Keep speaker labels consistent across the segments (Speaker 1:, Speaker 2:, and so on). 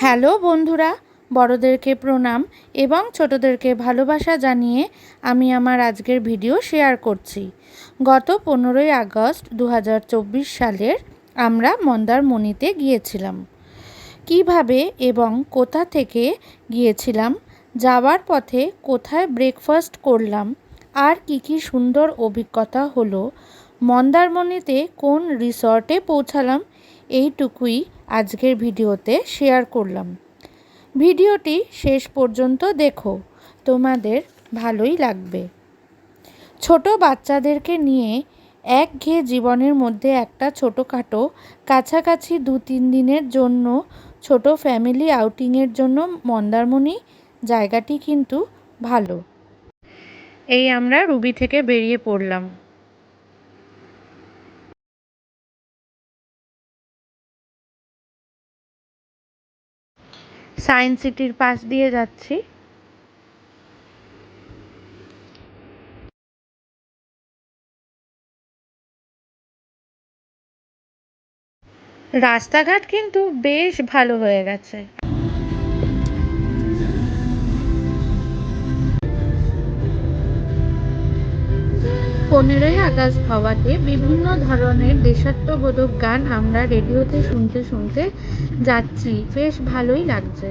Speaker 1: Hello বন্ধুরা, বড়দেরকে প্রণাম এবং ছোটদেরকে ভালোবাসা জানিয়ে আমি আমার আজকের ভিডিও শেয়ার করছি। গত 15ই আগস্ট 2024 সালের আমরা মন্দারমণিতে গিয়েছিলাম। কিভাবে এবং কোথা থেকে গিয়েছিলাম, যাওয়ার পথে কোথায় ব্রেকফাস্ট করলাম, আর কি সুন্দর অভিজ্ঞতা হলো, মন্দারমণিতে কোন রিসর্টে পৌঁছালাম, এইটুকুই আজকের ভিডিওতে শেয়ার করলাম। ভিডিওটি শেষ পর্যন্ত দেখো, তোমাদের ভালোই লাগবে। ছোট বাচ্চাদেরকে নিয়ে একঘেয়ে জীবনের মধ্যে একটা ছোটোখাটো কাছাকাছি 2-3 দিনের জন্য ছোট ফ্যামিলি আউটিংয়ের জন্য মন্দারমণি জায়গাটি কিন্তু ভালো। এই আমরা রুবি থেকে বেরিয়ে পড়লাম। সায়েন্স সিটির পাশ দিয়ে যাচ্ছি। রাস্তাঘাট কিন্তু বেশ ভালো হয়ে গেছে। 15ই আগস্ট হওয়াতে বিভিন্ন ধরনের দেশাত্মবোধক গান আমরা রেডিওতে শুনতে শুনতে যাচ্ছি, বেশ ভালোই লাগছে।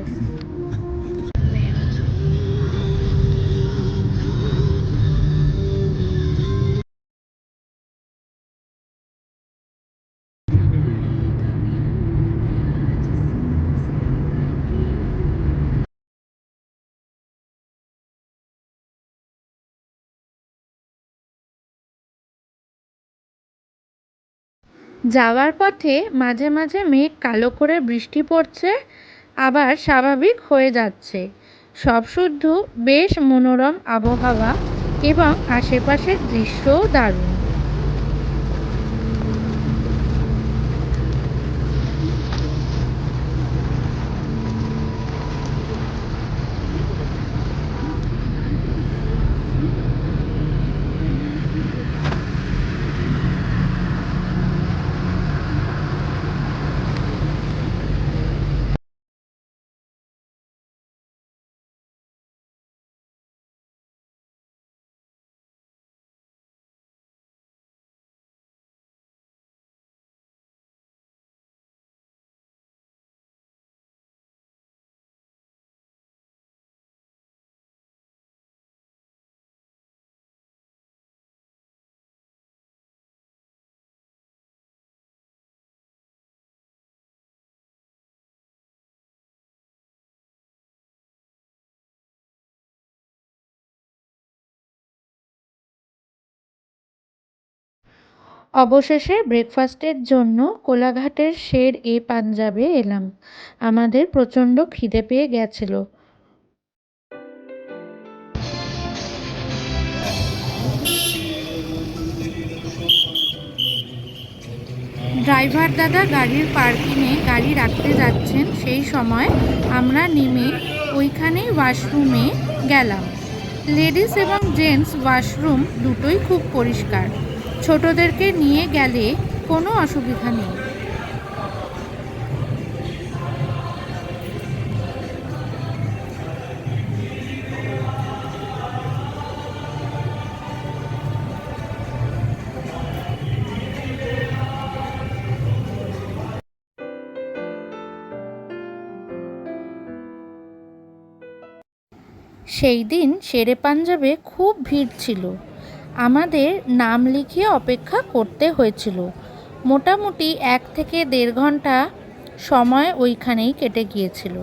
Speaker 1: যাওয়ার পথে মাঝে মাঝে মেঘ কালো করে বৃষ্টি পড়ছে, আবার স্বাভাবিক হয়ে যাচ্ছে। সব শুদ্ধ বেশ মনোরম আবহাওয়া এবং আশেপাশের দৃশ্যও দারুণ। অবশেষে ব্রেকফাস্টের জন্য কোলাঘাটের শের এ পাঞ্জাবে এলাম। আমাদের প্রচণ্ড খিদে পেয়ে গেছিল। ড্রাইভার দাদা গাড়ির পার্কিংয়ে গাড়ি রাখতে যাচ্ছেন, সেই সময় আমরা নেমে ওইখানেই ওয়াশরুমে গেলাম। লেডিস এবং জেন্টস ওয়াশরুম দুটোই খুব পরিষ্কার। ছোটদেরকে নিয়ে গেলে কোনো অসুবিধা নেই। সেই দিন শেরে পাঞ্জাবে খুব ভিড় ছিল। আমাদের নাম লিখিয়ে অপেক্ষা করতে হয়েছিল। মোটামুটি 1 থেকে 1.5 ঘন্টা সময় ওইখানেই কেটে গিয়েছিল।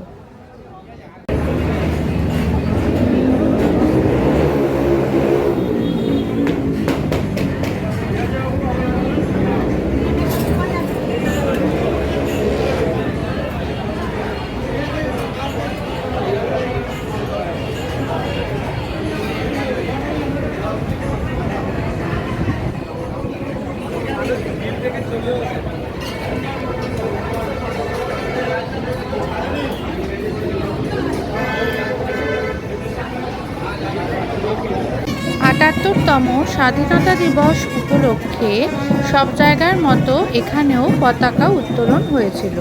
Speaker 1: তম স্বাধীনতা দিবস উপলক্ষে সব জায়গার মতো এখানেও পতাকা উত্তোলন হয়েছিল।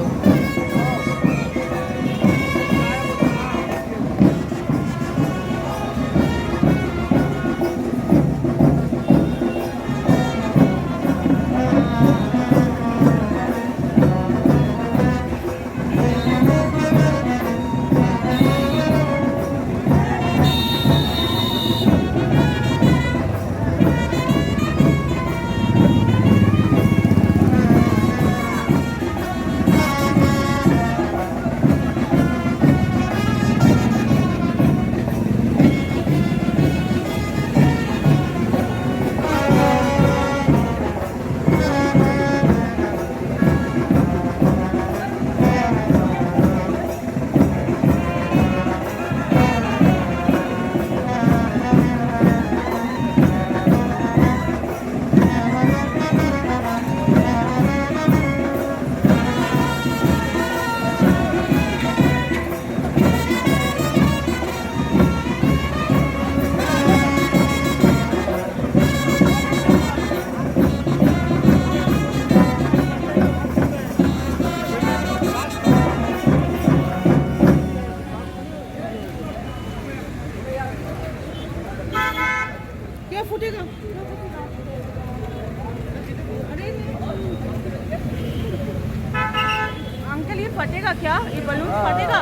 Speaker 2: अंकल ये फटेगा क्या? ये बलून फटेगा?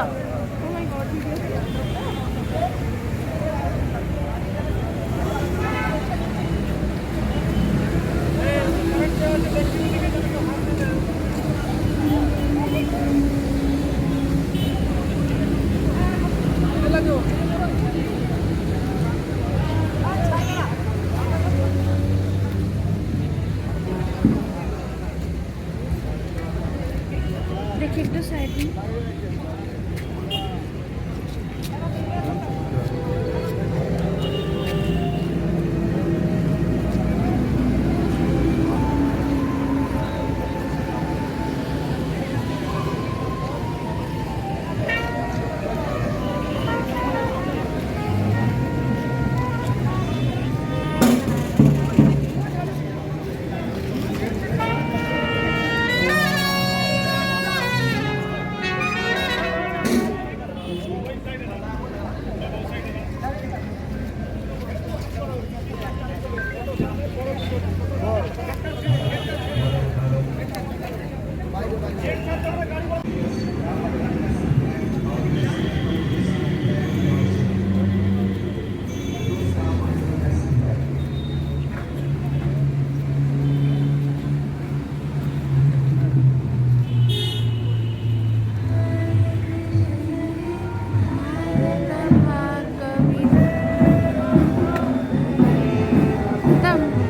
Speaker 1: देखिए एक तो साइड में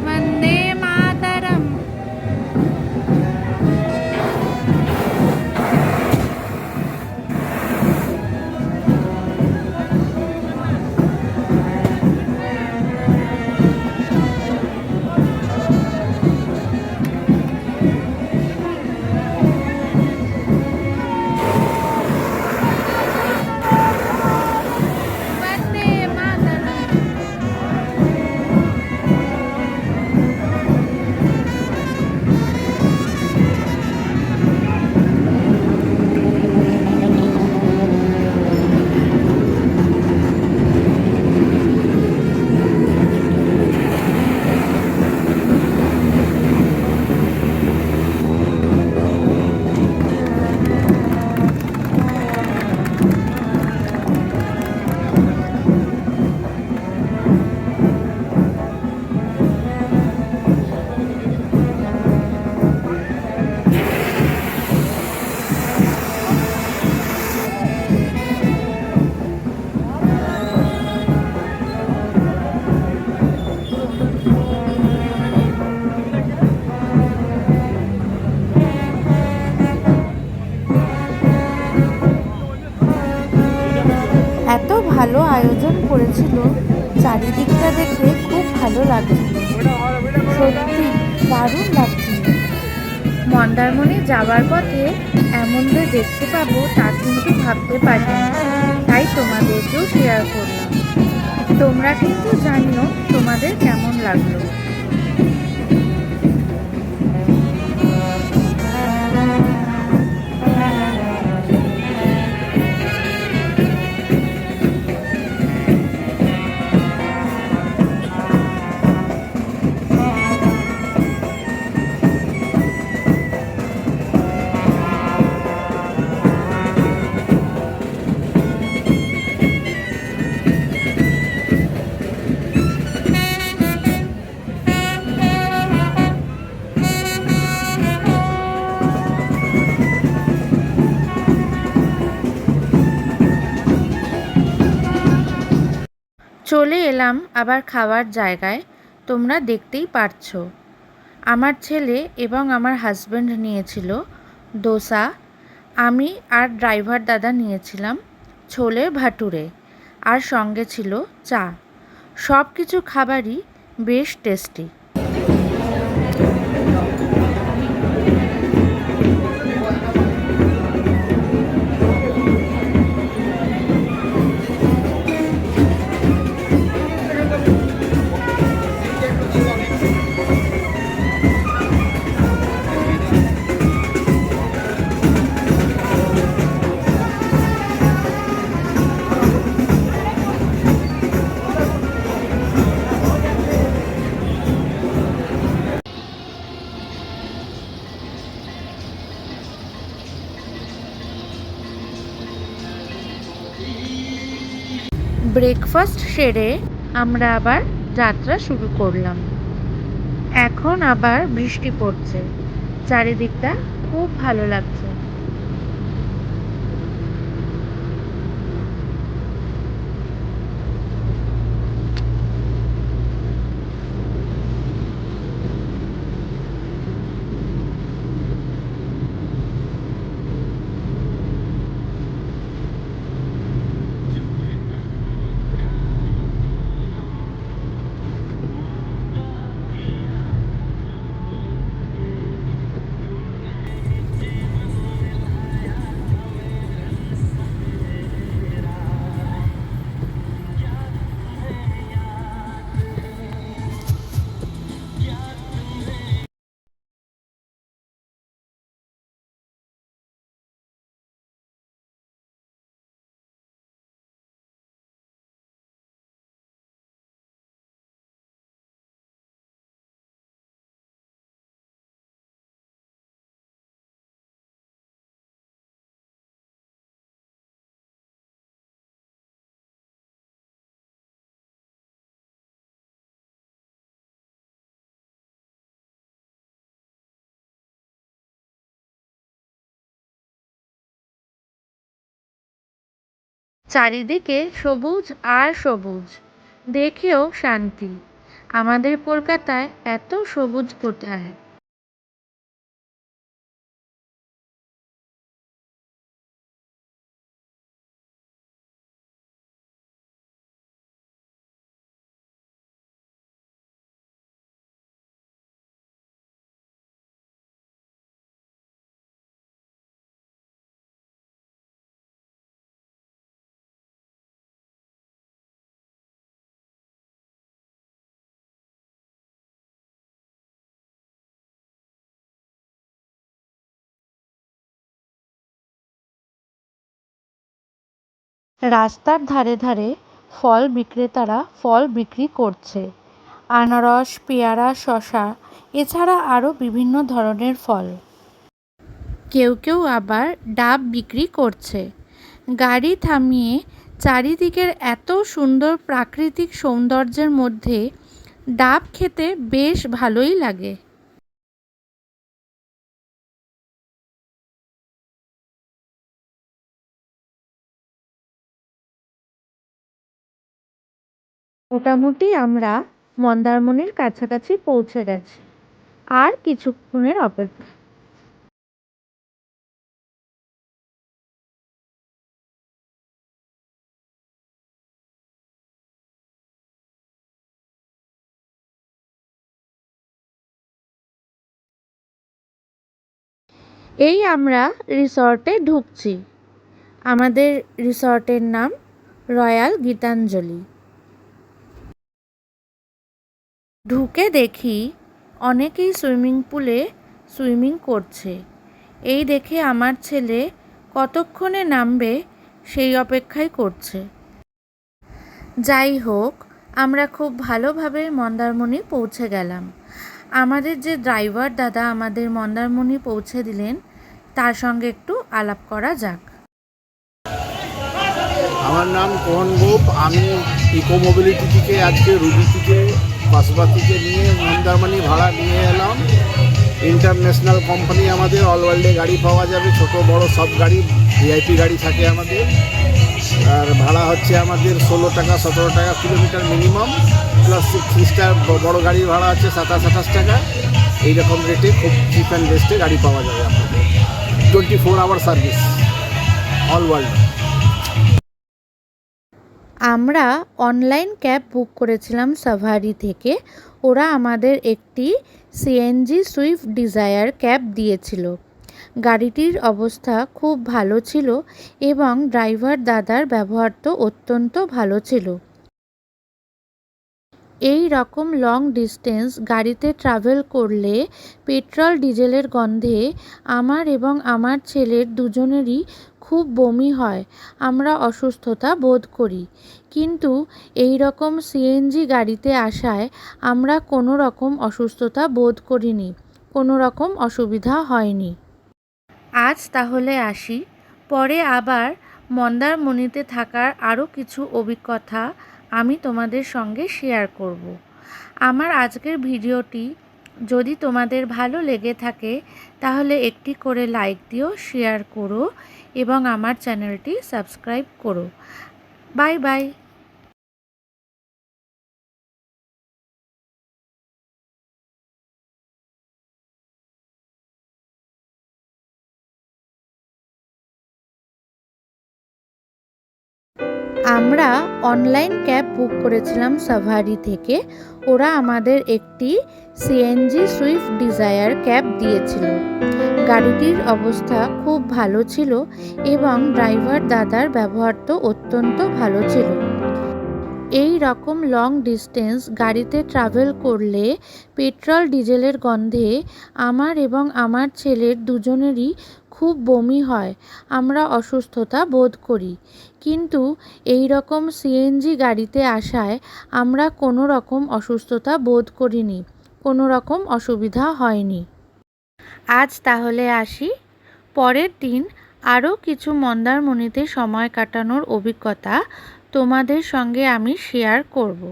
Speaker 1: वंदे मातरम। वंदे मातरम। এত ভালো আয়োজন করেছিল, চারিদিকটা দেখে খুব ভালো লাগছিল, সত্যি দারুণ লাগছিল। মন্দারমণি যাওয়ার পথে এমন যে দেখতে পাবো তা কিন্তু ভাবতে পারিনি, তাই তোমাদেরকেও শেয়ার করলাম। তোমরা কিন্তু জানিও তোমাদের কেমন লাগলো। চলে এলাম আবার খাওয়ার জায়গায়। তোমরা দেখতেই পারছো, আমার ছেলে এবং আমার হাজব্যান্ড নিয়েছিল দোসা, আমি আর ড্রাইভার দাদা নিয়েছিলাম ছোলে ভাটুরে, আর সঙ্গে ছিল চা। সব কিছু খাবারই বেশ টেস্টি। ব্রেকফাস্ট সেরে আমরা আবার যাত্রা শুরু করলাম। এখন আবার বৃষ্টি পড়ছে, চারিদিকটা খুব ভালো লাগছে। চারিদিকে সবুজ আর সবুজ, দেখেও শান্তি। আমাদের কলকাতায় এত সবুজ কোথায়। রাস্তার ধারে ধারে ফল বিক্রেতারা ফল বিক্রি করছে। আনারস, পেয়ারা, শসা, এছাড়া আরও বিভিন্ন ধরনের ফল। কেউ কেউ আবার ডাব বিক্রি করছে। গাড়ি থামিয়ে চারিদিকের এত সুন্দর প্রাকৃতিক সৌন্দর্যের মধ্যে ডাব খেতে বেশ ভালোই লাগে। মোটামুটি আমরা মন্দারমণির কাছাকাছি পৌঁছে গেছি, আর কিছুক্ষণের অপেক্ষা। এই আমরা রিসর্টে ঢুকছি। আমাদের রিসর্টের নাম রয়্যাল গীতাঞ্জলি। ঢুকে দেখি অনেকেই সুইমিং পুলে সুইমিং করছে। এই দেখে আমার ছেলে কতক্ষণে নামবে সেই অপেক্ষাই করছে। যাই হোক, আমরা খুব ভালোভাবে মন্দারমণি পৌঁছে গেলাম। আমাদের যে ড্রাইভার দাদা আমাদের মন্দারমণি পৌঁছে দিলেন, তার সঙ্গে একটু আলাপ করা যাক।
Speaker 3: আমার নাম কোহন গোপ। আমি ইকো মোবিলিটি থেকে আজকে রুবি থেকে কসবা থেকে নিয়ে মন্দারমণি ভাড়া নিয়ে এলাম। ইন্টারন্যাশনাল কোম্পানি, আমাদের অল ওয়ার্ল্ডে গাড়ি পাওয়া যাবে, ছোট বড় সব গাড়ি, ভিআইপি গাড়ি থাকে আমাদের। আর ভাড়া হচ্ছে আমাদের 16 টাকা 17 টাকা কিলোমিটার মিনিমাম, প্লাস 3 স্টার বড় গাড়ির ভাড়া আছে 27-28 টাকা। এইরকম রেটে খুব চিপ অ্যান্ড বেস্টে গাড়ি পাওয়া যাবে আপনাদের। 24 আওয়ার সার্ভিস অল ওয়ার্ল্ড।
Speaker 1: আমরা অনলাইন ক্যাব বুক করেছিলাম সাভারি থেকে। ওরা আমাদের একটি সিএনজি সুইফট ডিজায়ার ক্যাব দিয়েছিল। গাড়িটির অবস্থা খুব ভালো ছিল এবং ড্রাইভার দাদার ব্যবহার তো অত্যন্ত ভালো ছিল। এই রকম লং ডিস্টেন্স গাড়িতে ট্রাভেল করলে পেট্রোল ডিজেলের গন্ধে আমার এবং আমার ছেলের দুজনেরই খুব বমি হয়, আমরা অসুস্থতা বোধ করি। কিন্তু এই রকম সিএনজি গাড়িতে আসায় আমরা কোনো রকম অসুস্থতা বোধ করিনি, কোনো রকম অসুবিধা হয়নি। আজ তাহলে আসি, পরে আবার মন্দারমণিতে থাকার আরও কিছু অভিজ্ঞতা আমি তোমাদের সঙ্গে শেয়ার করব। আমার আজকের ভিডিওটি যদি তোমাদের ভালো লেগে থাকে তাহলে একটি করে লাইক দিও, শেয়ার করো এবং আমার চ্যানেলটি সাবস্ক্রাইব করো। Bye bye. আমরা অনলাইন ক্যাব বুক করেছিলাম সাভারি থেকে। ওরা আমাদের একটি সিএনজি সুইফট ডিজায়ার ক্যাব দিয়েছিল। গাড়িটির অবস্থা খুব ভালো ছিল এবং ড্রাইভার দাদার ব্যবহার তো অত্যন্ত ভালো ছিল। এই রকম লং ডিস্টেন্স গাড়িতে ট্রাভেল করলে পেট্রোল ডিজেলের গন্ধে আমার এবং আমার ছেলের দুজনেরই খুব বমি হয়, আমরা অসুস্থতা বোধ করি। কিন্তু এই রকম সিএনজি গাড়িতে আসায় আমরা কোনো রকম অসুস্থতা বোধ করিনি, কোনো রকম অসুবিধা হয়নি। আজ তাহলে আসি। পরের দিন আরও কিছু মন্দারমণিতে সময় কাটানোর অভিজ্ঞতা তোমাদের সঙ্গে আমি শেয়ার করব।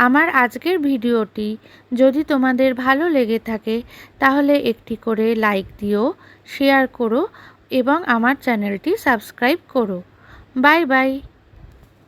Speaker 1: আমার আজকের ভিডিওটি যদি তোমাদের ভালো লেগে থাকে তাহলে একটি করে লাইক দিও, শেয়ার করো এবং আমার চ্যানেলটি সাবস্ক্রাইব করো। Bye bye.